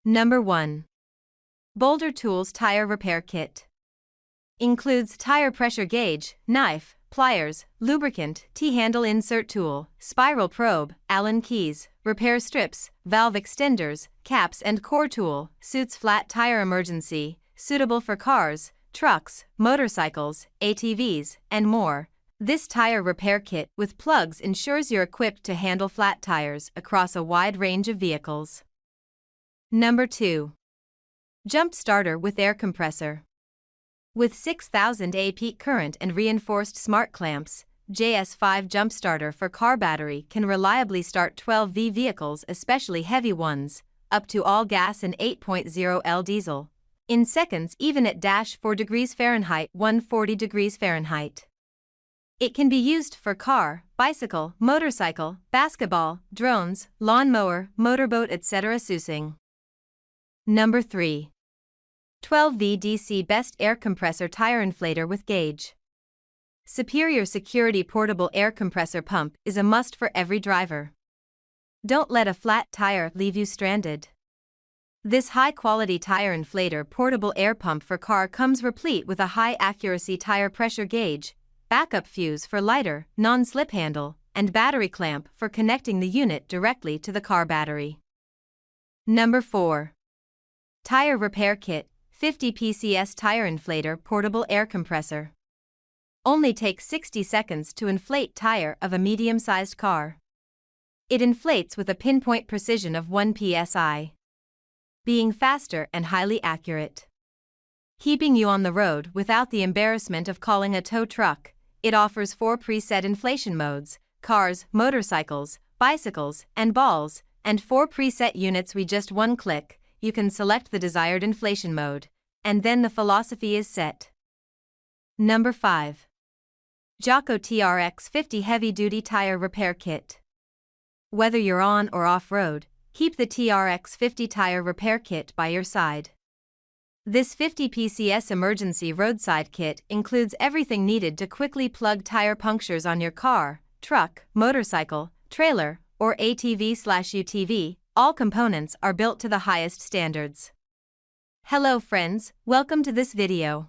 Number 1. Boulder Tools Tire Repair Kit. Includes tire pressure gauge, knife, pliers, lubricant, T-handle insert tool, spiral probe, Allen keys, repair strips, valve extenders, caps and core tool, suits flat tire emergency, suitable for cars, trucks, motorcycles, ATVs, and more. This tire repair kit with plugs ensures you're equipped to handle flat tires across a wide range of vehicles. Number 2. Jump Starter with Air Compressor. With 6,000 A peak current and reinforced smart clamps, JS5 Jump Starter for car battery can reliably start 12V vehicles, especially heavy ones, up to all gas and 8.0L diesel, in seconds even at -4°F 140°F. It can be used for car, bicycle, motorcycle, basketball, drones, lawnmower, motorboat, etc. using. Number 3. 12V DC Best Air Compressor Tire Inflator with Gauge. Superior security portable air compressor pump is a must for every driver. Don't let a flat tire leave you stranded. This high-quality tire inflator portable air pump for car comes replete with a high-accuracy tire pressure gauge, backup fuse for lighter, non-slip handle, and battery clamp for connecting the unit directly to the car battery. Number 4. Tire Repair Kit 50 PCS Tire Inflator Portable Air Compressor. Only takes 60 seconds to inflate tire of a medium-sized car. It inflates with a pinpoint precision of 1 psi, being faster and highly accurate, keeping you on the road without the embarrassment of calling a tow truck. It offers 4 preset inflation modes: cars, motorcycles, bicycles, and balls, and 4 preset units with just one click. You can select the desired inflation mode, and then the philosophy is set. Number 5. JACO TRX 50 Heavy Duty Tire Repair Kit. Whether you're on or off-road, keep the TRX 50 Tire Repair Kit by your side. This 50 PCS emergency roadside kit includes everything needed to quickly plug tire punctures on your car, truck, motorcycle, trailer, or ATV/UTV. All components are built to the highest standards. Hello friends, welcome to this video.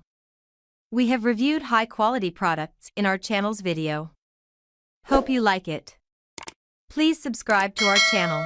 We have reviewed high-quality products in our channel's video. Hope you like it. Please subscribe to our channel.